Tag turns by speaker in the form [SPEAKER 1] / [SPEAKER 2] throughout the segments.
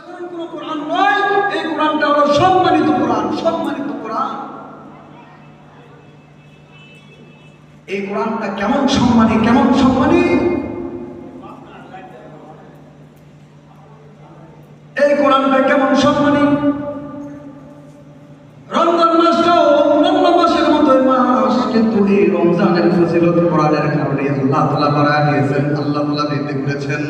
[SPEAKER 1] সাধারণ কোনো কোরআন নয়, এই কোরআনটা হলো সম্মানিত কোরআন, সম্মানিত কোরআন। এই কোরআনটা কেমন সম্মানী, কেমন সম্মানী! এই কোরআনটা কেমন সম্মানী! রমজান মাসটাও অন্যান্য মাসের মতোই মাস, কিন্তু এই রমজানের ফজিলত কোরআনের কারণে আল্লাহ তাআলা বাড়ায় দিয়েছেন, আল্লাহ তাআলা বৃদ্ধি করেছেন।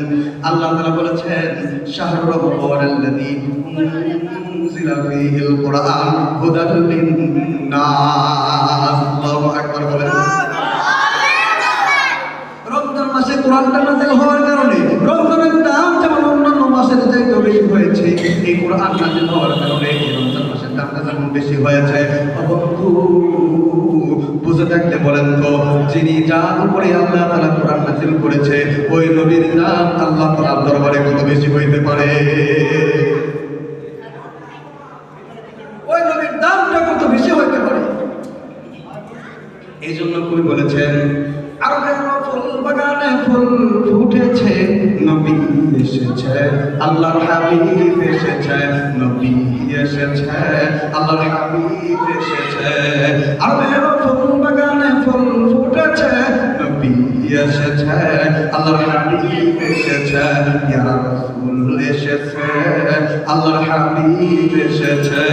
[SPEAKER 1] আল্লাহ তাআলা বলেছেন, শাহরু রমাদানাল্লাযী উনজিলা ফীহিল কুরআন হুদাল লিন-নাস। আল্লাহু আকবার বলেন। রমজান মাসে কোরআনটা নাযিল হওয়ার কারণে রমজানের দাম যেমন অন্যান্য মাসের চাইতে বেশি হয়েছে, এই কোরআন নাযিল হওয়ার কারণে এই রমজান মাসের দামটা যেমন বেশি হয়েছে। বন্ধু, বুঝে থাকতে বলেন তো, যিনি যার উপরে আল্লাহ তাআলা কোরআন নাযিল করেছে, ওই নবীর দাম আল্লাহ তাআলার দরবারে কত বেশি হইতে পারে? ওই নবীর দামটা কত বেশি হইতে পারে? এই জন্য কবি বলেছেন, আরবের ফুল বাগানে ফুল ফুটেছে, নবী এসেছে, আল্লাহর হাবিব এসেছে, নবী এসেছে, আল্লাহর হাবিব এসেছে। আরবের ফুল বাগানে ফুল ফুটেছে, নবী এসেছে, আল্লাহর হাবিব এসেছে, ইয়া রাসূল এসেছে, আল্লাহর হাবিব এসেছে।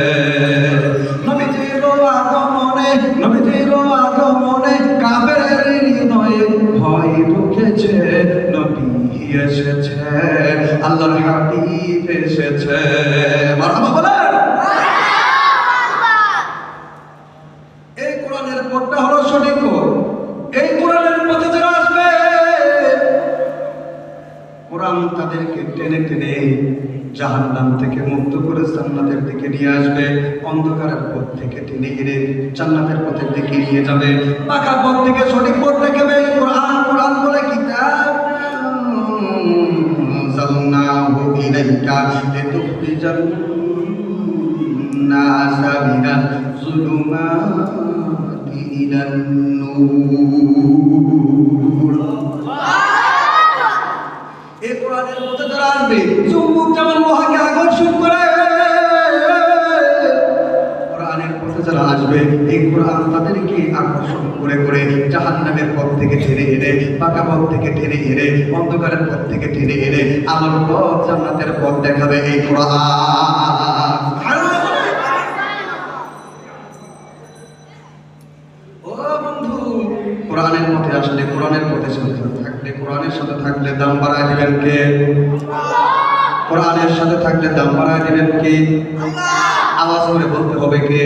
[SPEAKER 1] নবীজির আগমনে, নবীজির আগমনে কাফেরের হৃদয়ে ভয় ঢুকেছে, নবী এসেছে, আল্লাহর হাবিব এসেছে। মারহাবা বলেন। এই কোরআনের পথটা হলো সঠিক পথ। এই কোরআনের পথে যারা আসবে, কোরআন তাদেরকে টেনে টেনে জাহান্নাম থেকে মুক্ত করে জান্নাতের দিকে নিয়ে আসবে, অন্ধকারের পথ থেকে টেনে এনে জান্নাতের পথের দিকে নিয়ে যাবে, পাকা পথ থেকে সঠিক পথ দেখাবে। কোরআন, কোরআন বলে কিতাব আনজালনাহু ইলাইকা লিতুখরিজান নাসা মিনাজ যুলুমাতি ইলান নূর। এই কোরআনের মধ্যে যারা আসবে, চুম্বক যেমন লোহাকে আকর্ষণ করে, কোরআনের পথে যারা আসবে, এই কোরআন তাদেরকে আকর্ষণ করে করে জাহান্নামের পথ থেকে টেনে এনে, পাকা পথ থেকে টেনে এনে, অন্ধকারের পথ থেকে টেনে এনে আলোর পথ, জান্নাতের পথ দেখাবে এই কোরআন। ও বন্ধু, কোরআনের পথে আসলে, কোরআনের পথে থাকলে, কোরআনের সাথে থাকলে দাম বাড়ায় দিবেন কে? কোরআনের সাথে থাকলে দাম বাড়ায় দিবেন কে? আওয়াজ করে বলতে হবে কে?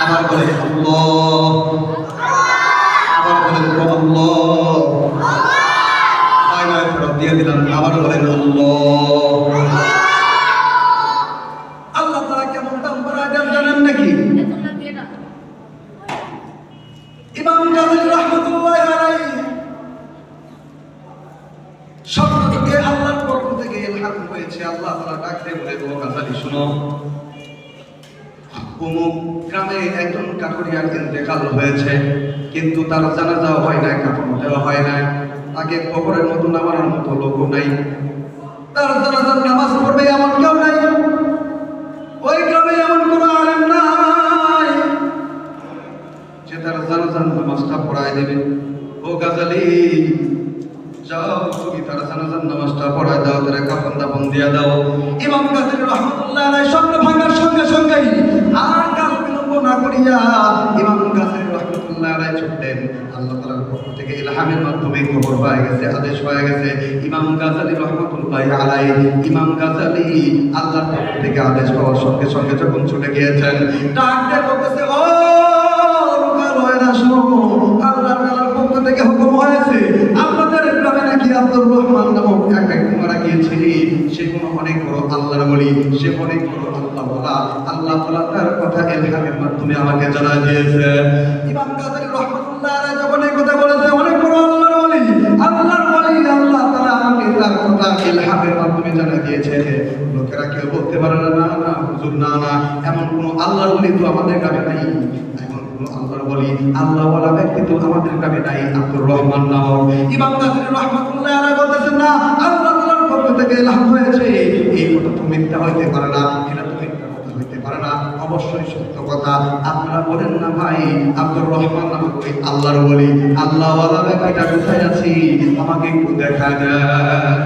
[SPEAKER 1] আবার বলেন আল্লাহ, আবার বলেন আল্লাহ। হয় নয়, ফেরত দিয়ে দিলাম, আবার বলেন আল্লাহ। আল্লাহ তাআলা কেমন দাম বাড়ায় দেন জানেন নাকি? ইমাম গাযী রাহমাতুল্লাহি আলাইহি স্বপ্ন থেকে আল্লাহর পক্ষ থেকে ইলহাম হয়েছে, আল্লাহ তাআলা ডাকতে বলে, ও গাযী শুনো, অমুক গ্রামে একজন কাঠুরিয়ার ইন্তেকাল হয়েছে, কিন্তু তার জানাজা হয় নাই, কাফন দেওয়া হয় নাই, তাকে কবরের মতো নামানোর মতো লোকও নাই, তার জানাজার নামাজ পড়বে এমন কেউ নাই, ওই গ্রামে এমন কোনো আলেম নাই যে তার জানাজার নামাজটা পড়ায় দেবে। ও গাজালি, যাও তুমি তার জানাজার নামাজটা পড়ায় দাও, তারা কাফন দাফন দিয়ে দাও। ইমাম গাযী রাহমাতুল্লাহি আলাইহি স্বপ্ন ভাঙার সঙ্গে সঙ্গেই আর কাল বিলম্ব না করিয়া ইমাম গাযী রাহমাতুল্লাহি আলাইহি ছুটলেন। আল্লাহ তাআলার পক্ষ থেকে ইলহামের মাধ্যমে খবর পাওয়া গেছে, আদেশ পাওয়া গেছে। ইমাম গাযী রাহমাতুল্লাহি আলাইহি, ইমাম গাযী আল্লাহর পক্ষ থেকে আদেশ পাওয়ার সঙ্গে সঙ্গে যখন ছুটে গিয়েছেন, ডাক দিয়ে বলতেছে, ও লোকেরা শোনো, আল্লাহ তাআলার পক্ষ থেকে হুকুম হয়েছে, আপনাদের গ্রামে নাকি আব্দুর রহমান নামক এক ব্যক্তি মারা গিয়েছে, সে কোনো অনেক বড় আল্লাহর ওলি, সে অনেক বড় আল্লাহওয়ালা। আল্লাহ তাআলা তার কথা ইলহামের মাধ্যমে আমাকে জানা দিয়েছে। ইমাম গাযী রাহমাতুল্লাহি আলাইহি যখন এই কথা বলেছে, অনেক বড় আল্লাহর ওলি, আল্লাহর ওলি, আল্লাহ তাআলা আমাকে তার কথা ইলহামের মাধ্যমে জানা দিয়েছে। লোকেরা কেউ বলতে পারে না, না না হুজুর, না না, এমন কোনো আল্লাহর ওলি তো আমাদের গ্রামে নাই, আল্লাহর ওলি, আল্লাহওয়ালা ব্যক্তি তো আমাদের গ্রামে নাই, আব্দুর রহমান নামক। ইমাম গাযী রাহমাতুল্লাহি আলাইহি বলতেছেন, না, আল্লাহ তাআলার পক্ষ থেকে এলাম হয়েছে, এই কথা তো মিথ্যা হইতে পারে না, এটা তো মিথ্যা কথা হইতে পারে না, অবশ্যই সত্য কথা। আপনারা বলেন না ভাই আব্দুর রহমান নামক ওই আল্লাহর ওলি, আল্লাহওয়ালা ব্যক্তিটা কোথায় আছি আমাকে একটু দেখা দেন।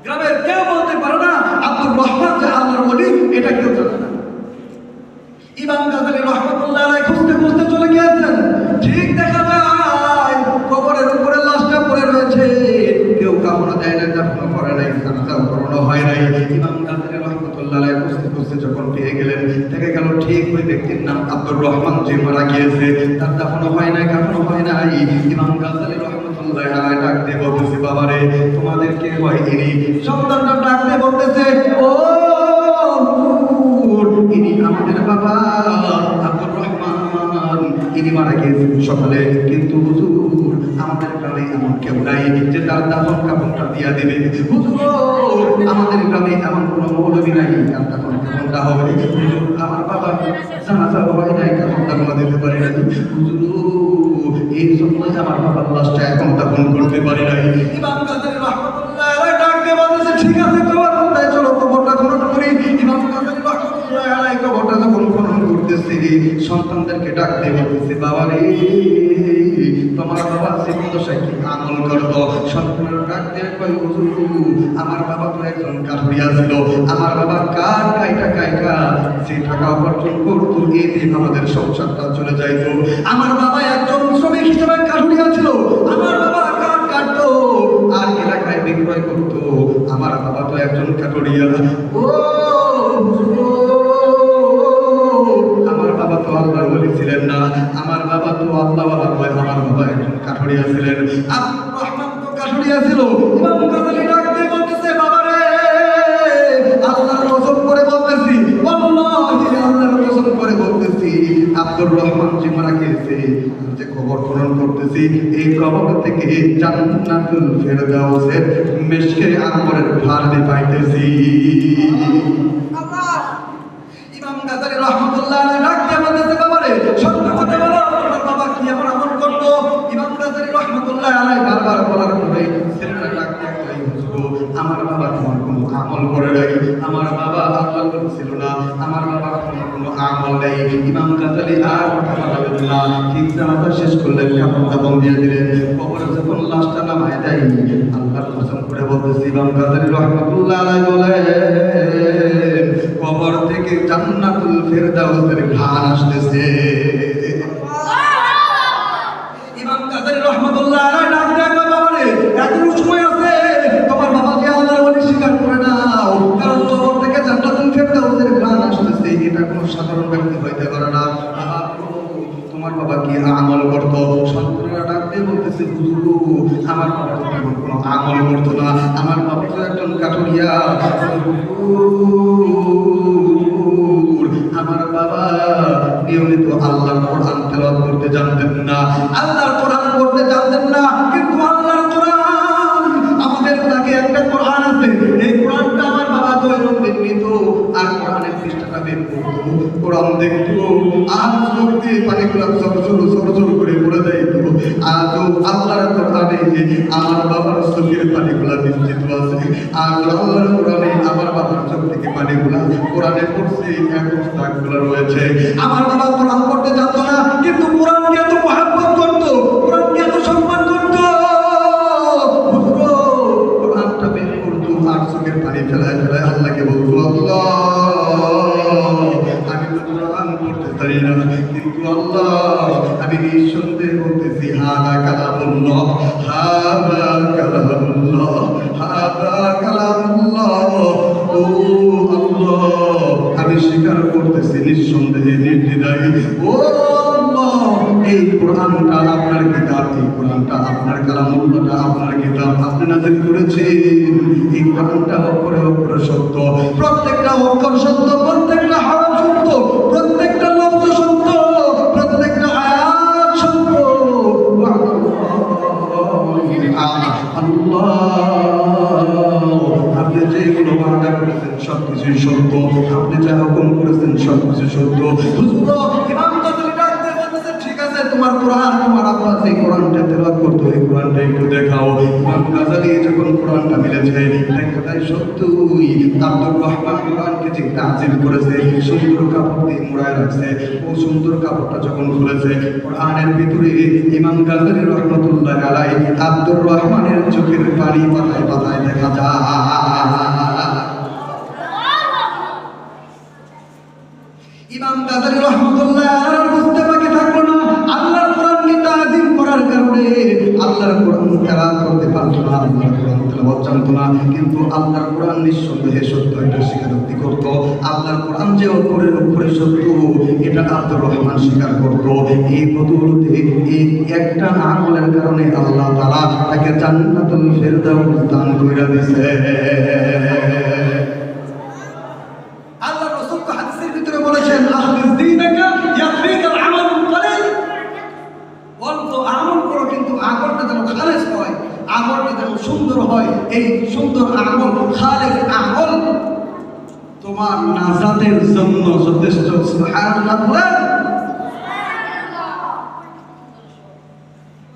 [SPEAKER 1] গ্রামের কেউ বলতে পারে না আব্দুর রহমান যে আল্লাহর ওলি, এটা কেউ জানে না। ইমাম গাজ্জালী রাহমাতুল্লাহ আলাইহি খুঁজতে খুঁজতে চলে গিয়েছেন, ঠিক দেখা যায় কবরের উপরে লাশটা পড়ে রয়েছে, কেউ কামনা দেয় না, দাফন করে নাই, জানাজাও করানো হয় নাই। ইমাম গাজ্জালী রাহমাতুল্লাহ আলাইহি খুঁজতে খুঁজতে যখন পেয়ে গেলেন, দেখে গেল ঠিক ওই ব্যক্তির নাম আব্দুর রহমান, যে মারা গিয়েছে, তার দাফনও হয় নাই, কাফনও হয় নাই। ইমাম গাজ্জালী রাহমাতুল্লাহ আলাইহি ডাক দিয়ে বলতেছে, বাবারে তোমাদের কে হয় ইনি? সন্তানটা ডাক দিয়ে বলতেছে, ও ইনি আমাদের বাবা আব্দুর রহমান, ইনি মারা গিয়েছেন সকালে, কিন্তু হুজুর আমাদের গ্রামে এমন কেউ নাই যে তার দাফন কাফনটা দিয়া দিবে। হুজুর আমাদের গ্রামে এমন কোনো মৌলবী নাই তার দাফন কাফনটা হবে। হুজুর আমার বাবা জানাজা হয় নাই, কাফনটা কোনো দিতে পারে নাই। হুজুর এই জন্য আমার বাবার লাশটা এখন দাফন করতে পারি নাই। ইমাম গাজ্জালী রাহমাতুল্লাহ আলাইহি ডাক দিয়ে বলতেছে, ঠিক আছে কবর কোথায়, চলো কবরটা খনন করি। ইমাম গাজ্জালী রাহমাতুল্লাহ আলাইহি কবরটা যখন খনন করতেছে, সন্তানদেরকে ডাক দিয়ে বলতেছে, বাবা রে তোমার বাবা জীবন দশায় কি আমল করতো? সন্তানের ডাক দিয়ে কয়, হুজুর আমার বাবা তো একজন কাঠুরিয়া ছিল, আমার বাবা কাঠ কাইটা কাইটা যে টাকা উপার্জন করতো, এই দিন আমাদের সংসারটা চলে যাইতো। আমার বাবা একজন শ্রমিক হিসেবে কাঠুরিয়া ছিল, আমার বাবা কাঠ কাটতো আর এলাকায় বিক্রয় করতো, আমার বাবা তো একজন কাঠুরিয়া। ও আমার বাবা তো আল্লাহর ওলি ছিলেন না, আমার বাবা তো আল্লাহওয়ালা নয়, আমার বাবা একজন কাঠুরিয়া ছিলেন। আব্দুর রহমান তো কাঠুরিয়া ছিল। ইমাম গাজ্জালী ডাক দিয়ে বলতেছে, বাবা রে আল্লাহর কসম করে বলতেছি, ওয়াল্লাহি আল্লাহর কসম করে বলতেছি, আব্দুর রহমান যে মারা গিয়েছে, যে কবর খনন করতেছি, এই কবর থেকে জান্নাতুল ফেরদাউসের মিশকে আম্বরের ভার পাইতেছি। ইমাম গাজ্জালী রাহমাতুল্লাহ আলাইহি ডাক দিয়ে বলতেছে, বাবা রে সত্য কথা বলো, তোমার বাবা কি এমন আমল করতো? ইমাম গাজ্জালী রাহমাতুল্লাহ আলাইহি বারবার বলার পরে ছেলেটা ডাক দিয়ে কয়, হুজুর আমার বাবা তোমার কোনো আমল করে নাই, আমার বাবা আল্লাহর ওলি ছিল না, আমার বাবা কোনো আমল নেই। ইমাম গাজ্জালী আর কথা বললেন না, ঠিক জানাজা শেষ করলেন, কাফন দাফন দিয়ে দিলেন। কবরে যখন লাশটা নামায় দেয়, আল্লাহর কসম করে বলতেছি, ইমাম গাজ্জালী রাহমাতুল্লাহ আলাইহি বলেন, কবর থেকে জান্নাতুল ফেরদাউসের ঘ্রাণ আসতেছে। ইমাম গাজ্জালী রাহমাতুল্লাহ আলাইহি ডাক দিয়ে কয়, বাবা রে এখনো সময় আছে, তোমার বাবাকে আল্লাহর ওলি স্বীকার করে নাও, কারণ কবর থেকে জান্নাতুল ফেরদাউসের ঘ্রাণ আসতেছে, এটা কোনো সাধারণ ব্যক্তি হইতে পারে না। তোমার বাবা কি আমল করতো? সন্তানরা ডাক দিয়ে বলতেছে, হুজুর আমার বাবা তো তেমন কোনো আমল করতো না, আমার বাবা তো একজন কাঠুরিয়া। আমার বাবা নিয়মিত আল্লাহর কোরআন তেলাওয়াত করতে জানতেন না, আল্লাহর কোরআন পড়তে জানতেন না, কিন্তু আল্লাহর কোরআন আমাদের কাছে একটা কোরআন আছে, এই কোরআনটা আমার বাবা দৈনন্দিন নিত আর কোরআনের পৃষ্ঠাটা বের করতো, কোরআন দেখতো আর চোখ দিয়ে পানিগুলো সরসর করে পড়ে যাইতো। আজও আল্লাহর কোরআনে আমার বাবার চোখের পানিগুলা নিশ্চিত আছে, আর আল্লাহর কোরআনে আমার বাবার চোখ থেকে পানিগুলা কোরআনে পড়ছে, এখন দাগগুলো রয়েছে। আমার বাবা কোরআন পড়তে জানতো না, কিন্তু কোরআনকে এত মহব্বত করতো, কোরআনকে এত সম্মান করতো, কোরআনটা বের করতো আর চোখের পানি ফেলায় ফেলায় আল্লাহকে বলতো, আল্লাহ আমি তো কোরআন পড়তে পারি না, কিন্তু আল্লাহ আমি নিঃসন্দেহে বলতেছি, হাদা কালামুল্লাহ, হাদা কালামুল্লাহ, হাদা কালামুল্লাহ। ও আল্লাহ আমি স্বীকার করতেছি নিঃসন্দেহে নির্দ্বিধায়, ও আল্লাহ এই কোরআনটা আপনার কিতাব, এই কোরআনটা আপনার কালামুল্লাহটা আপনার কিতাব, আপনি নাযিল করেছেন, এই কোরআনটা অক্ষরে অক্ষরে সত্য, প্রত্যেকটা অক্ষর সত্য, প্রত্যেকটা হরফ সত্য, প্রত্যেকটা লফজ সত্য, প্রত্যেকটা আয়াত সত্য। আল্লাহ আপনি যেগুলো ওয়াদা করেছেন সবকিছুই সত্য, আপনি যা হুকুম করেছেন সবকিছু সত্য। হুজুর ইমাম গাজ্জালী ডাক দিয়ে বলতেছে, ঠিক আছে তোমার কোরআন, তোমার আব্বা যে কোরআনটা তেলাওয়াত করতো এই কোরআনটা একটু দেখাও। ইমাম গাজালি যখন কোরআনটা মিলেছে দেখা যায় সত্যই আব্দুর রহমান কোরআনকে যে তাজিল করেছে সুন্দর কাপড় দিয়ে মোড়ায় রাখছে, ও সুন্দর কাপড়টা যখন খুলেছে কোরআনের ভিতরে ইমাম গাজালি রহমতুল্লাহ আলাইহি আব্দুর রহমানের চোখের পানি পাতায় পাতায় দেখা যায়। ইমাম গাজালি রহমতুল্লাহ আর বুঝতে বাকি থাকলো না, আল্লাহর কোরআনকে তাজিম করার কারণে আল্লাহর কোরআন তেলাওয়াত করতে পারতো না, আল্লাহর কোরআন তেলাওয়াত জানতো না, কিন্তু আল্লাহর কোরআন নিঃসন্দেহে সত্য এটা স্বীকারোক্তি করতো। আল্লাহর কোরআন যে অক্ষরের অক্ষরে সত্য এটা আব্দুর রহমান স্বীকার করতো। এই বদৌলতে এই একটা আমলের কারণে আল্লাহ তাআলা তাকে জান্নাতুল ফেরদাউস দান কইরা দিয়েছে। বলেছেন আখলিস দীনাকা ইয়াকফিকাল আমালুল কলিল, বলতো আমল করো কিন্তু আমলটা যেন খালেস হয়, আমলটা যেন সুন্দর হয়। এই সুন্দর আমল খালেস আমল তোমার নাজাতের জন্য যথেষ্ট। সুবহানাল্লাহ বলেন।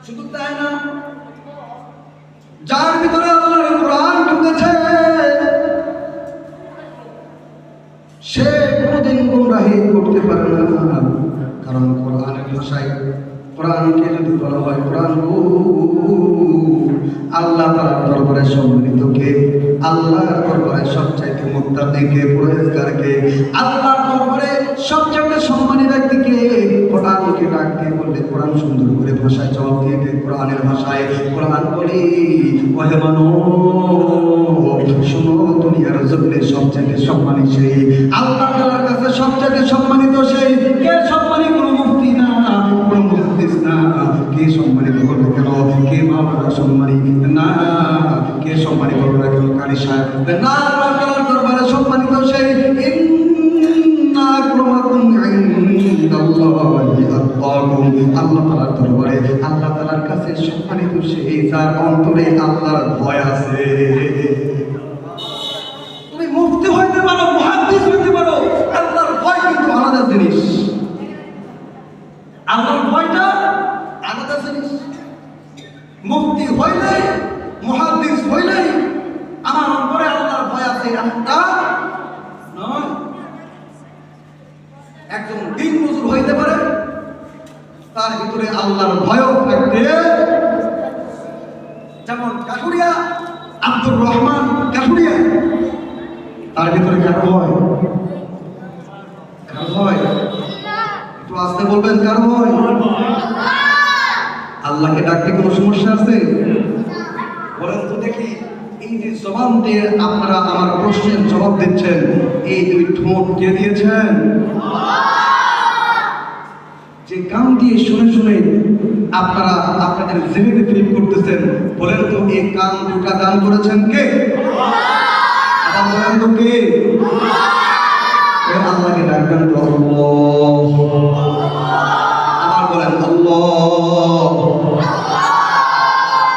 [SPEAKER 1] শুধু তাই না, যার ভিতরে আল্লাহর কোরআন ঢুকেছে সে কোনোদিন গুমরাহি করতে পারে না, কারণ কোরআনের ভাষায় কোরআনকে যদি বলা হয় কোরআন আল্লাহ তাআলার দরবারে সম্মানিত কে? আল্লাহর দরবারে সবচাইতে মুত্তাকি কে? পরহেজগার কে? আল্লাহর দরবারে সবচাইতে সম্মানী ব্যক্তি কে? কোরআনকে ডাক দিয়ে বললে কোরআন সুন্দর করে ভাষায় জবাব দিয়ে দেয় কোরআনের ভাষায়। কোরআন বলি ওহে মানব শুনো, দুনিয়ার জমিনে সবচাইতে সম্মানী সেই, আল্লাহ তাআলার কাছে সবচাইতে সম্মানিত সেই। কে সম্মানী? কোনো মুফতি না, কোনো মুহাদ্দিস না। কে সম্মানিত করবে কেন? কে মাওলানা সম্মানী না, কে সম্মানী করবে না কেন? কারি সাহেব না। আল্লাহ তাআলার দরবারে সম্মানিত সেই। ইন্না আক্রামাকুম ইনদাল্লাহি আতকাকুম, আল্লাহ তাআলার দরবারে আল্লাহ তাআলার কাছে সম্মানিত সেই যার অন্তরে আল্লাহর ভয় আছে। তুমি মুফতি হইতে পারো, মুহাদ্দিস হইতে পারো, আল্লাহর ভয় কিন্তু আলাদা জিনিস। আল্লাহর ভয়টা আলাদা জিনিস। মুফতি হইলে মুহাদ্দিস হইলে আমার উপরে আল্লাহর ভয় আছে এমনটা নয়। একজন দিন মজুর হইতে পারে, তার ভিতরে আল্লাহর ভয়ও থাকতে, যেমন কাঠুরিয়া আব্দুর রহমান কাঠুরিয়া, তার ভিতরে কার ভয়? কার ভয়? একটু আসতে বলবেন, কার ভয়? আল্লাহকে ডাকতে কোনো সমস্যা আছে? বলেন তো দেখি, এই যে জবান দিয়ে আপনারা আমার প্রশ্নের জবাব দিচ্ছেন, এই দুই ঠোঁট কে দিয়েছেন? যে কান দিয়ে শুনে শুনে আপনারা আপনাদের জিনিসে ফিল করতেছেন, বলেন তো এই কান দুটা দান করেছেন কে? আবার বলেন তো কে? আল্লাহকে ডাকবেন তো আল্লাহ, আবার বলেন আল্লাহ,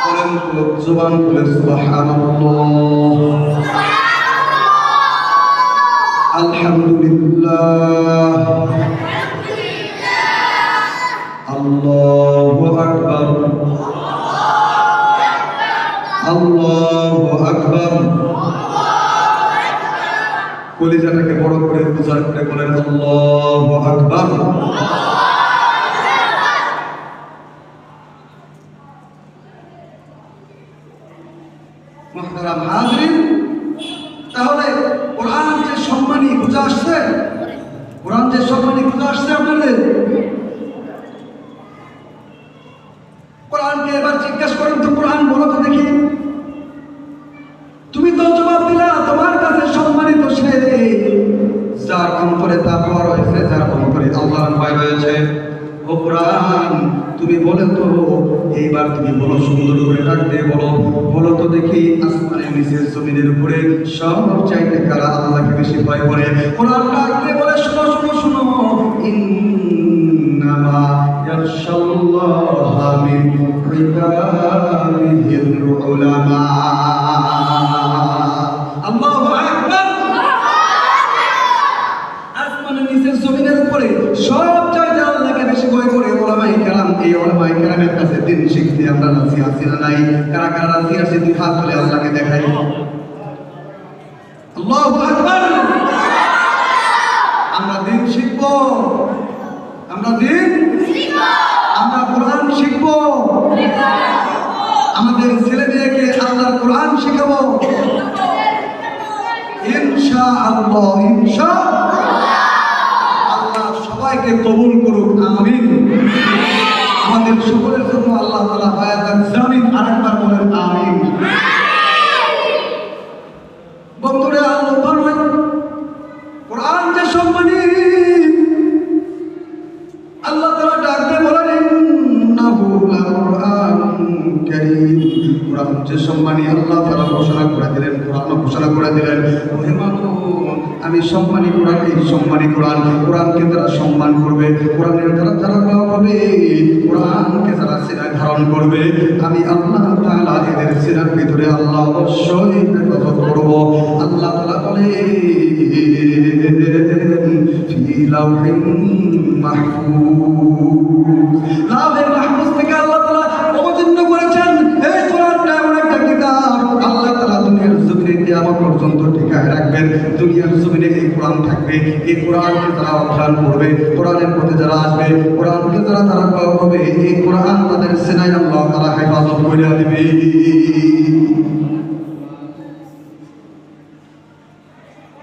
[SPEAKER 1] বলেন তো জবান খুলে সুবহানাল্লাহ, আলহামদুলিল্লাহ, আল্লাহু আকবার, আল্লাহু আকবার। কলিজাটাকে বড় করে উজাড় করে বলেন আল্লাহু আকবার। মুহতারাম হাজিরিন, তাহলে কোরআন যে সম্মানী বুঝে আসছে, কোরআন যে সম্মানী বুঝে আসছে আপনাদের, কোরআনকে এবার জিজ্ঞাসা করেন তো, কোরআন বলো তো দেখি। তুমি তো জবাব দিলা তোমার কাছে সম্মানিত সে যার অন্তরে তাকওয়া রয়েছে, যার অন্তরে আল্লাহর ভয় রয়েছে। ও কোরআন তুমি বলে তো, এইবার তুমি বলো, সুন্দর করে ডাক দিয়ে বলো, বলো তো দেখি আসমানের নিচে জমিনের উপরে সব চাইতে কারা আল্লাহকে বেশি ভয় করে? কোরআন ডাক দিয়ে বলে শোনো শোনো শোনো, ইন্নামা ইয়াখশাল্লাহা মিন ইবাদিহিল উলামা। আল্লাহু আকবার। আসমানের নিচে জমিনের উপরে সব চাইতে আল্লাহকে বেশি ভয় করে ওলামায়ে কেরাম এই উলামায়ে কেরামের কাছে দিন শিখতে আমরা রাজি আছি না নাই? কারা কারা রাজি আছে দুই হাত তুলে আল্লাহকে দেখাই। আল্লাহু আকবার। আমরা দিন শিখব, আমরা দিন শিখব, আমরা কোরআন শিখব, আমাদের ছেলে মেয়েকে আল্লাহর কোরআন শেখাবো ইনশাআল্লাহ। আল্লাহ সবাইকে কবুল করুক, আমিন। আমাদের সকলের জন্য আল্লাহ তাআলা হায়াতান জামিন, আরেকবার বলেন আমিন। বন্ধুরা, আল্লাহ কোরআন যে সম্মানিত, আল্লাহ তাআলা ডাকতে বলেন ইন্নাহু লাকুরআনুন কারীম। কোরআন যে সম্মানী আল্লাহ তাআলা ঘোষণা করে দিলেন, কোরআন ঘোষণা করে দিলেন ওহে মানুষ, আমি সম্মানী কোরআন, এই সম্মানী কোরআন, কোরআনকে যারা সম্মান করবে, কোরআনের দ্বারা যারা হবে, কোরআনকে যারা সিনায় ধারণ করবে, আমি আল্লাহ তাআলা এদের সিনার ভিতরে আল্লাহ অবশ্যই হেফাজত করব। আল্লাহ তাআলা বলে ফি লাউহিন মাহফুজ, লাউহে মাহফুজ থেকে আল্লাহ তাআলা অবতীর্ণ করেছেন এই কোরআনটা। এমন একটা কিতাব আল্লাহ তাআলা দুনিয়ার জমিনে কিয়ামত পর্যন্ত টিকায় রাখবেন। দুনিয়ার জমিনে এই কোরআন থাকবে, এই কোরআনকে যারা অধ্যয়ন করবে, কোরআনের প্রতি যারা আসবে, কোরআনকে যারা তারা হবে, এই কোরআন তাদের সিনায় আল্লাহ তাআলা হেফাজত করে দিবে।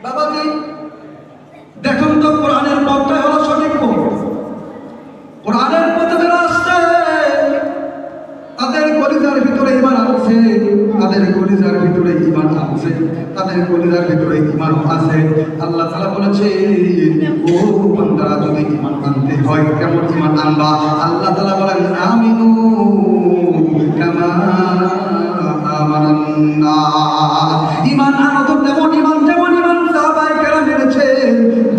[SPEAKER 1] বাবাজি দেখুন তো, কোরআনের পথটাই হলো সঠিক পথ। কোরআনের পথে যারা আসছে তাদের কলিজার ভিতরে ঈমান আছে, তাদের কলিজার ভিতরে ঈমান আছে, তাদের কলিজার ভিতরে ঈমান আছে। আল্লাহ তাআলা বলেছে ও বান্দারা, যদি ঈমান আনতে হয় কেমন ঈমান আনবা? আল্লাহ তাআলা বলেন আমিনু কামা আমানান নাস। ঈমান আনো তো তেমন ঈমান, যেমন ঈমান সাহাবায়ে কেরাম এনেছে,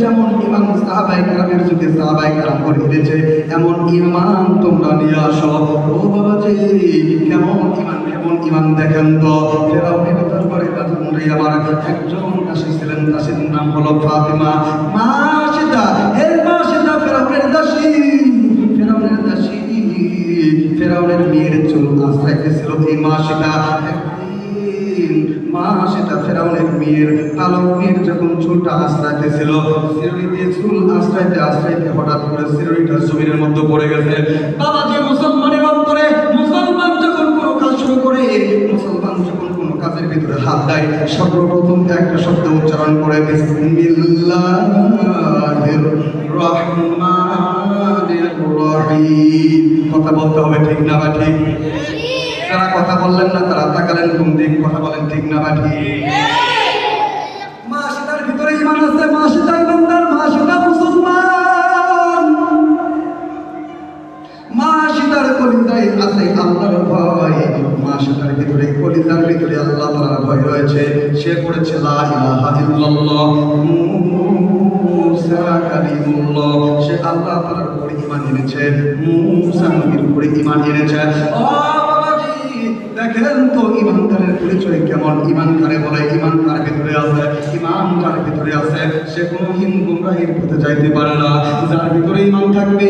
[SPEAKER 1] যেমন ঈমান সাহাবায়ে কেরামের যুগে সাহাবায়ে কেরাম করে এনেছে, এমন ঈমান তোমরা নিয়ে আসো। ও বাবাজি কেমন ঈমান, কেমন ঈমান দেখেন তো। ফেরাউনের দরবারে রাজমন্ত্রী আমার একজন দাসী ছিলেন, দাসীর নাম হলো ফাতিমা মা সীতা। এর মা সীতা ফেরাউনের দাসী, ফেরাউনের দাসী, ফেরাউনের মেয়ের চুল আশ্রাইতেছিল এই মা সীতা। মা সেটা ফেরাউনের মেয়ের, পালক মেয়ের যখন চুলটা আশ্রাইতেছিল, শিরুনি দিয়ে চুল আশ্রাইতে আশ্রাইতে হঠাৎ করে শিরুনিটা জমিনের মধ্যে পড়ে গেছে। বাবাজি মুসলমানের অন্তরে, মুসলমান যখন কোনো কাজ শুরু করে, মুসলমান যখন কোনো কাজের ভিতরে হাত দেয়, সর্বপ্রথম একটা শব্দ উচ্চারণ করে বিসমিল্লাহির রহমানির রহিম। কথা বলতে হবে, ঠিক না বা ঠিক? যারা কথা বললেন না তারা তাকালেন কোন দিক? কথা বলেন, ঠিক না বা ঠিক? মা সীতার ভিতরে ঈমান আছে, মা সীতা ইমানদার, মা সীতা মুসলমান। মা সীতার কলিজায় আছে আল্লাহর ভয়, মা সীতার ভিতরে কলিজার ভিতরে আল্লাহ তাআলার ভয় রয়েছে। সে পড়েছে লা ইলাহা ইল্লাল্লাহ মুসা কালিমুল্লাহ। সে আল্লাহ তাআলার উপর ঈমান এনেছে, মুসা নবীর উপর ঈমান এনেছে। দেখেন তো ইমানদারের পরিচয় কেমন, ইমান কারে বলে, ইমান কার ভিতরে আছে, ইমান কার ভিতরে আছে, সে কোনোদিন গুমরাহির পথে যাইতে পারে না। যার ভিতরে ইমান থাকবে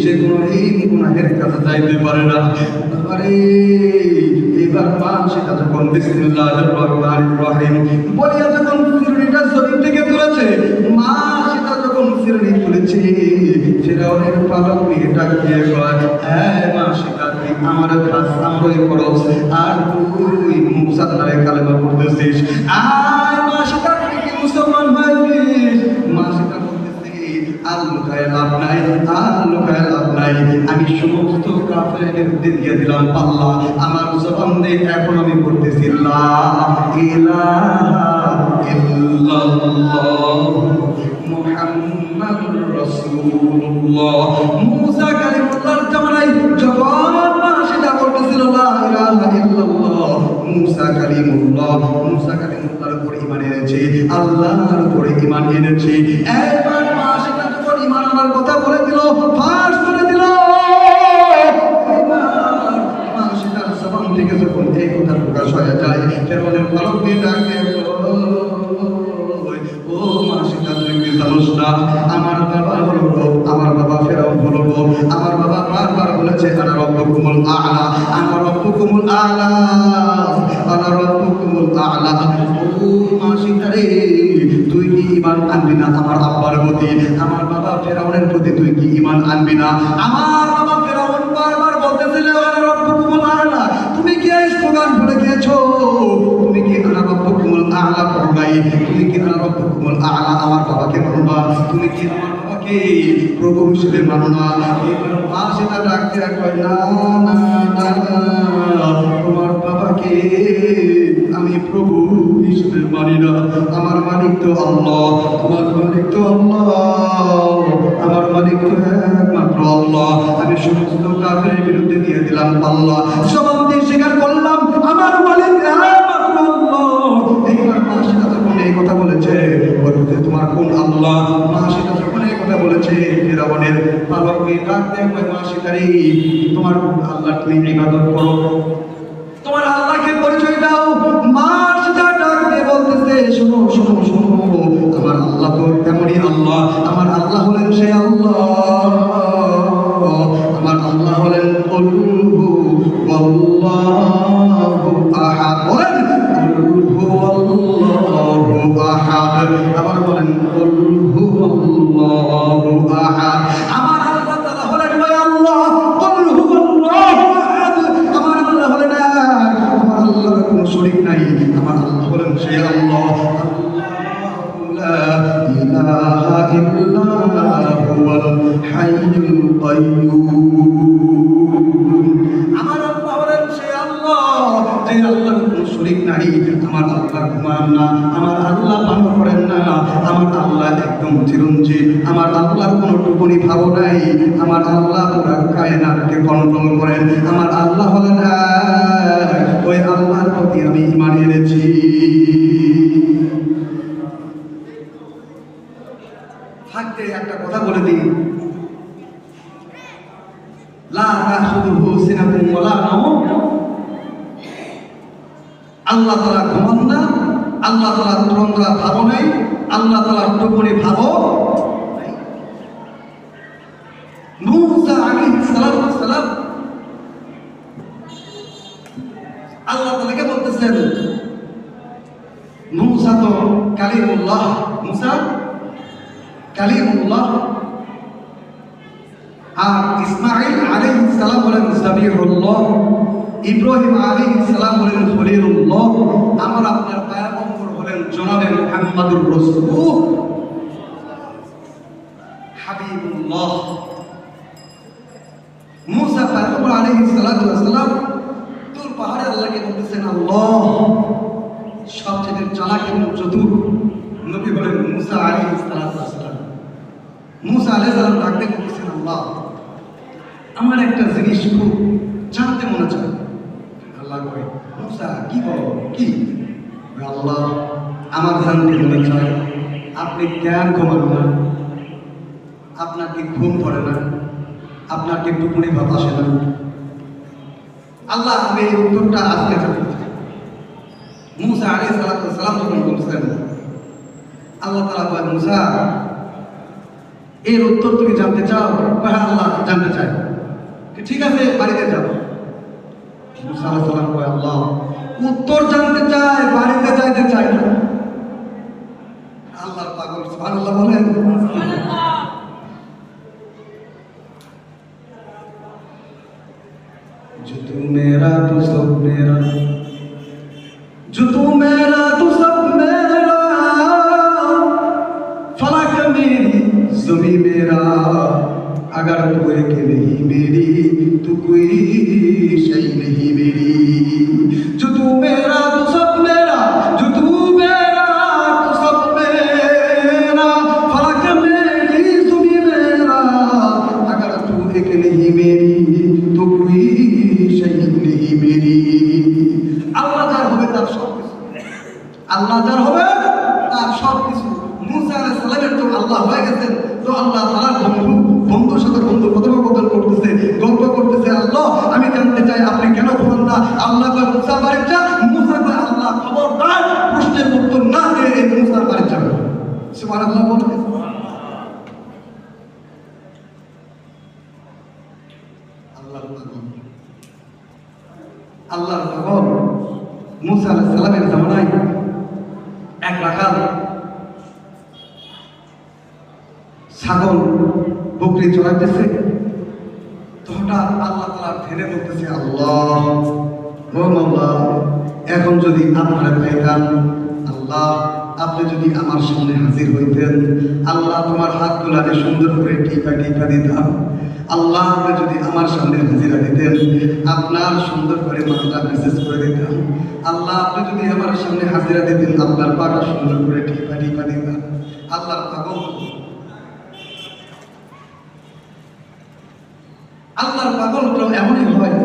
[SPEAKER 1] সে কোনোদিন গুনাহের কাছে যাইতে পারে না। আরে এবার মা সেটা যখন বিসমিল্লাহির রহমানির রহিম বলিয়া যখন শিরুনিটা জমিন থেকে তুলেছে, মা সেটা যখন শিরুনি তুলেছে, ফিরআউনের পালক নিয়ে ডাক দিয়ে কয়, হ্যাঁ মা সেটা তুই আমার কাজ আমরাই করস, আর তুই মুসার নামে কালেমা পড়তেছিস, আর মা সেটা তুই কি মুসলমান হয়েছিস? মা সেটা আর লুকায় লাভ নাই, আর লুকায় লাভ নাই। আমি সমস্ত কাফেরদের দিয়ে দিলাম পাল্লা, আমার জবান দিয়ে এখন আমি বলতেছি লা ইলাহা ইল্লাল্লাহ মুহাম্মাদুর রাসূলুল্লাহ। মুসা কালিমুল্লাহর জামানায় যখন মা সেটা বলতেছিল লা ইলাহা ইল্লাল্লাহ, মুসা কালিমুল্লাহর উপর ঈমান এনেছে, আল্লাহর উপর ঈমান এনেছে। একবার মা সেটা যখন ঈমান আনার কথা বলে দিল, ফাঁস করে দিল, মা সেটার জবান থেকে যখন এই কথা প্রকাশ হয়ে যায়, ফেরাউনের পালক দিয়ে ডাকে, ও মা সেটা তুই জানোস না আমার বাবা হলো, আমার বাবা ফেরাউন হলো, আমার বাবা বারবার বলে আ'লা আনা রাব্বুকুমুল আ'লা। ও মাসিতারে, তুই কি ঈমান আনবি না আমার আব্বার প্রতি, আমার বাবা ফেরাউনের প্রতি তুই কি ঈমান আনবি না? আমার বাবা ফেরাউন বারবার বলতেছিল আনা রাব্বুকুমুল আ'লা, তুমি কি এই স্লোগান ভুলে গিয়েছো? তুমি কি আনা রাব্বুকুমুল আ'লা পড়ো নাই? তুমি কি আনা রাব্বুকুমুল আ'লা আমার বাবাকে মানো না? তুমি কি আমার বাবাকে প্রভু হিসেবে মানো না? এবার মা সেটা ডাকতে কয় না না না, তোমার বাবাকে আমি প্রভু হিসেবে মানি না। আমার মালিক তো আল্লাহ, আমার মালিক তো আল্লাহ, আমার মালিক তো একমাত্র আল্লাহ। আমি সমস্ত কাফেরের বিরুদ্ধে দিয়ে দিলাম আল্লাহ, সবাব দিয়ে স্বীকার করলাম আমার মালিক একমাত্র আল্লাহ। এইবার মা সেটা যখন এই কথা বলেছে, বলতে তোমার কোন আল্লাহ? মা সেটা যখন এই কথা বলেছে, ফেরাউনের পালক মেয়ে ডাক দেয়, মা সেটারই তোমার কোন আল্লাহ তুমি ইবাদত করো, তোমার আল্লাহকে পরিচয় দাও। মা সেটা ডাক দিয়ে বলতেছে, শোনো শোনো শোনো, আমার আল্লাহ তো তেমনই আল্লাহ। আমার আল্লাহ হলেন সে আল্লাহ, আমার আল্লাহ হলেন কুল হুয়াল্লাহু আহাদ। বলেন কুল হুয়াল্লাহু আহাদ। আবার বলেন কুল হুয়াল্লাহু আহাদ। আমার আল্লাহ তাআলা হলেন ওই আল্লাহ, কুল হুয়াল্লাহু আহাদ। আমার আল্লাহ হলেন এক, আমার আল্লাহর কোনো শরীক নাই। আমার আল্লাহ হলেন সেই আল্লাহ, লা ইলাহা ইল্লা হুয়াল হাইয়ুল কাইয়্যুম। আমার আল্লাহ হলেন সেই আল্লাহ, যে আল্লাহর কোনো শরীক নাই। আমার আল্লাহ ঘুমান না, আমার আল্লাহ পান করেন না, আমার আল্লাহ একদম চিরঞ্জীব। আমার আল্লাহর কোনো টুকুনি ভাব নাই। আমার আল্লাহ পুরা কায়নাতকে কন্ট্রোল করেন। আমার আল্লাহ হলেন এক, ওই আল্লাহর প্রতি আমি ঈমান এনেছি। থাকতে একটা কথা বলে দিই, লা তাখুযুহু সিনাতুন ওয়ালা নাওম। আল্লাহ তাআলা ঘুমান না, আল্লাহ তাআলা তন্দ্রা ভাব নাই, আল্লাহ তাআলা টুকুনি ভাব নাই। মূসা আলাইহিস সালাম আল্লাহ তাআলাকে বলতেছেন, মূসা তো কালিমুল্লাহ, মূসা কালিমুল্লাহ, আর ইসমাঈল আলাইহিস সালাম হলেন যাবিহুল্লাহ, ইব্রাহিম আলাইহিস সালাম হলেন খলিলুল্লাহ, আমার আপনার পয়গম্বর হলেন জনাবে মুহাম্মদুর রাসূলুল্লাহ হাবিবুল্লাহ। মূসা পয়গম্বর আলাইহিস সালাম তুর পাহাড়ে আল্লাহকে বলতেছেন, আল্লাহ সবচেয়ে চালাক এবং চতুর নবী হলেন মূসা আলাইহিস সালাম। মূসা আলাইহিস সালাম ডাকতে বলতেছেন, আল্লাহ আমার একটা জিনিস খুব জানতে মনে চায়। আল্লাহ কয়, মূসা কি বলো, কি? আল্লাহ আমার জানতে মনে চায় আপনি কেন ঘুমান না, আপনার কি ঘুম পড়ে না, আপনার কি টুকুনি ভাব আসে না? আল্লাহ আমি এই উত্তরটা আজকে জানতে চাই। মূসা আলাইহিস সালাম যখন বলছেন, আল্লাহ তাআলা কয়, মূসা এর উত্তর তুমি জানতে চাও? কয়, আল্লাহ জানতে চাই। ঠিক আছে, বাড়িতে যাও। মূসা আলাইহিস সালাম কয়, আল্লাহ উত্তর জানতে চাই, বাড়িতে যাইতে চাই না। আল্লাহর পাগল, সুবহানাল্লাহ বলেন। जो तू मेरा तो सब मेरा, जो तू मेरा तो सब मेरा, फलक मेरी ज़मीं मेरा, अगर तू एक नहीं मेरी तो कोई शय नहीं मेरी। जो तू मेरा तो सब मेरा, जो तू मेरा तो सब मेरा, फलक मेरी ज़मीं मेरा, अगर तू एक नहीं मेरी तो कोई शय नहीं मेरी। আল্লাহ যার হবে তার সব কিছু, আল্লাহ যার হবে তার সব কিছু। মূসা আলাইহিস সালামের তো আল্লাহ হয়ে গেছেন, তো আল্লাহ তাআলার বন্ধুর সাথে বন্ধু কথোপকথন করতেছে, গল্প করতেছে। আল্লাহ আমি জানতে চাই আপনি কেন ঘুমান না? আল্লাহ কয়, মূসা বাড়ি যা। মূসা কয়, আল্লাহ খবরদার প্রশ্নের উত্তর না দিয়ে এই মূসার বাড়ি যাবে। সুবহানাল্লাহ বলেন। আল্লাহর ছাগল বকরি চড়াইতেছে, তো হঠাৎ আল্লাহ তাআলা ধ্যানে বলতেছে, আল্লাহ ও মাওলা, এখন যদি আপনারা পাইতাম, আল্লাহ আপনি যদি আমার সামনে হাজির হইতেন, আল্লাহ তোমার হাতগুলো আমি সুন্দর করে টিপা টিপা দিতাম, আল্লাহ আপনি যদি আমার সামনে হাজিরা দিতেন, আপনার সুন্দর করে মাথাটা মেসেজ করে দিতাম, আল্লাহ আপনি যদি আমার সামনে হাজিরা দিতেন, আপনার পাটা সুন্দর করে টিপা টিপা দিতাম। আল্লাহর পাগল, আল্লাহর পাগলটাও এমনই হয়।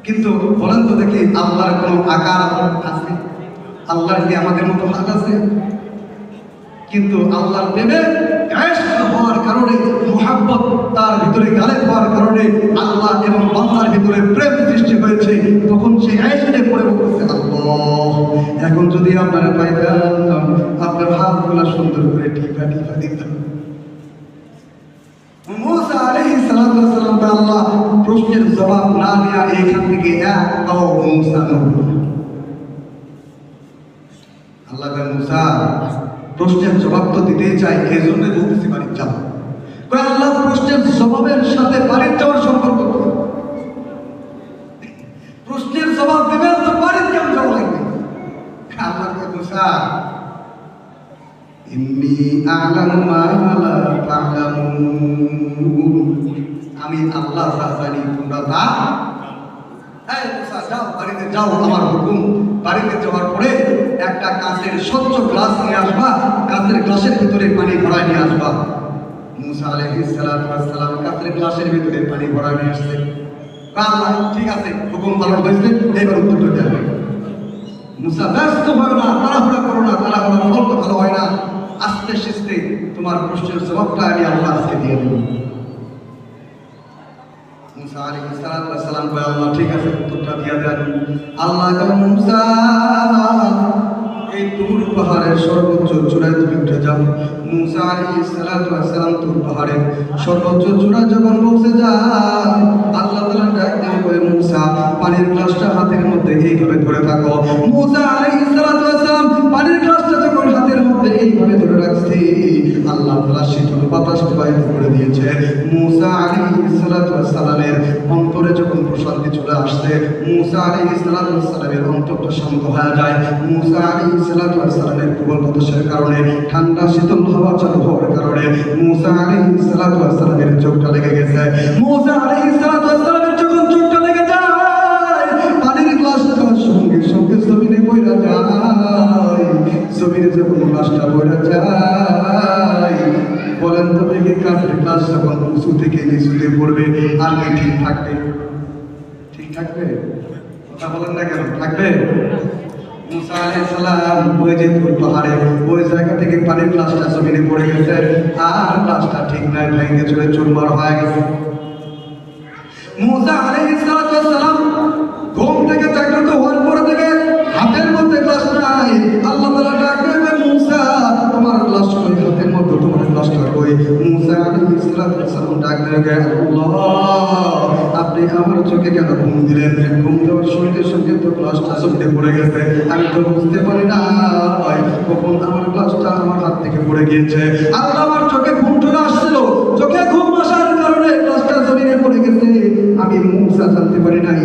[SPEAKER 1] কিন্তু বলেন তো দেখি, আল্লাহর কোনো আকার আছে? আল্লাহর কি আমাদের মতো হাত আছে? কিন্তু আল্লাহর প্রেমে ইশক হওয়ার কারণে, মুহাব্বত তার ভিতরে গালে হওয়ার কারণে আল্লাহ এবং বান্দার ভিতরে প্রেম সৃষ্টি হয়েছে। তখন সেই ইশকে পড়ে বলতেছে, আল্লাহ এখন যদি আপনারা পাইতাম, আপনার হাতগুলো সুন্দর করে টিপা টিপা দিতাম। মুসা আলাইহিস সালাতু ওয়াস সালাম আল্লাহ প্রশ্নের জবাব না দেয়া এখান থেকে এক পাও মুসা নড়ল না। আল্লাহ বলেন, মুসা প্রশ্নের জবাব তো দিতেই চাই, এই জন্য বলতেছি বাড়ি যাও। কয় আল্লাহ প্রশ্নের জবাবের সাথে বাড়ির যাওয়ার সম্পর্ক কি? প্রশ্নের জবাব দেবেন তো বাড়ির কেমন যাওয়া লাগবে? আল্লাহ কয়, মুসা ইন্নী আ'লামু মা লা তা'লামুন, আমি আল্লাহ যা জানি তোমরা তা। এই মুসা যাও, বাড়িতে যাও, আমার হুকুম। বাড়িতে যাওয়ার পরে একটা কাঁচের স্বচ্ছ গ্লাস নিয়ে আসবা, কাঁচের গ্লাসের ভিতরে পানি ভরায় নিয়ে আসবা। মুসা আলাইহিস সালাতু ওয়াস সালাম কাঁচের গ্লাসের ভিতরে পানি ভরায় নিয়ে আসছে। আল্লাহ ঠিক আছে, হুকুম পালন হয়েছে, এবার উত্তর দেবে। মুসা ব্যস্ত হয় না, তাড়াহুড়া করো না, তাড়াহুড়া ফল তো ভালো হয় না, আস্তে আস্তে তোমার প্রশ্নের জবাবটা আমি আল্লাহ আজকে দিয়ে দেব। মুসা আলাইহিস সালাতু ওয়াস সালাম কয়, আল্লাহ ঠিক আছে, উত্তরটা দিয়ে দেন। আল্লাহ বলেন, মুসা এই তুর পাহাড়ের সর্বোচ্চ চূড়ায় তুমি উঠে যাও। মুসা আলাইহিস সালাতু ওয়াস সালাম তুর পাহাড়ের সর্বোচ্চ চূড়ায় যখন পৌঁছে যায়, আল্লাহ তাআলা ডাক দিয়ে কয়, মুসা পানির গ্লাসটা হাতের মধ্যে এইভাবে ধরে থাকো। মুসা আলাইহিস সালাতু ওয়াস সালাম পানির গ্লাসটা যখন হাতের মধ্যে এইভাবে ধরে রাখছে, আল্লাহ তাআলা শীতল বাতাস প্রবাহিত করে দিয়েছে। মুসা আলাইহিস সালাতু ওয়াস সালামের অন্তরে যখন প্রশান্তি চলে আসছে, মুসা আলাইহিস সালাতু ওয়াস সালামের অন্তরটা শান্ত হয়ে যায়। মুসা আলাইহিস সালাতু ওয়াস সালামের প্রবল বাতাসের কারণে, ঠান্ডা শীতল হাওয়া চালু হওয়ার কারণে মুসা আলাইহিস সালাতু ওয়াস সালামের চোখটা লেগে গেছে। মুসা আলাইহিস সালাতু ওয়াস সালামের যখন চোখটা লেগে যায়, পানির গ্লাসটা সঙ্গে সঙ্গে জমিনে পড়ে যায়। জমিনে যখন গ্লাসটা পড়ে যায়, বলেন তো দেখি, কাঁচের গ্লাস যখন উঁচু থেকে নিচুতে পড়বে, আর কি ঠিক থাকবে? ঠিক থাকবে? কথা বলেন না কেন? থাকবে? মুসা আলাইহিস সালাম ওই যে তুর পাহাড়ে ওই জায়গা থেকে পানির গ্লাসটা জমিনে পড়ে গেছে, আর গ্লাসটা ঠিক নাই, ভেঙে চলে চুরমার হয়ে গেছে। মুসা আলাইহিস সালাম ঘুম থেকে জাগ্রত হওয়ার পরে থেকে হাতের মধ্যে গ্লাস নাই। আল্লাহ তাআলা ডাক দেন, মুসা তোমার গ্লাস কই? হাতের মধ্যে তোমার গ্লাসটা কই? মুসা আলাইহিস সালাম ডাক দেন, আল্লাহ আপনি আমার চোখে কেন ঘুম দিলেন? ঘুম দেওয়ার সঙ্গে সঙ্গে তো গ্লাসটা চোখে পড়ে গেছে, আমি তো বুঝতে পারি না কখন আমার গ্লাসটা আমার হাত থেকে পড়ে গিয়েছে। আল্লাহ আমার চোখে ঘুম চলে আসছিল, চোখে ঘুম আসার কারণে গ্লাসটা জমিনে পড়ে গেছে, আমি মুসা জানতে পারি নাই।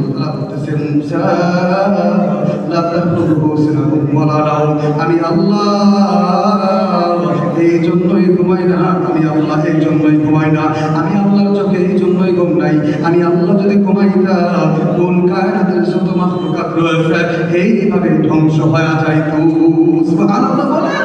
[SPEAKER 1] আল্লাহ বলতেছে, মুসা লা তাখুযুহু সিনাতুন ওয়ালা নাওম, আমি আল্লাহ এই জন্যই ঘুমাই না, আমি আল্লাহ এই জন্যই ঘুমাই না, আমি আল্লাহর চোখে এই জন্যই ঘুম নাই। আমি আল্লাহ যদি ঘুমাইতাম, কোন কায়নাতের যত মাখলুকাত রয়েছে এইভাবে ধ্বংস হয়ে যাইত। সুবহানাল্লাহ বলেন।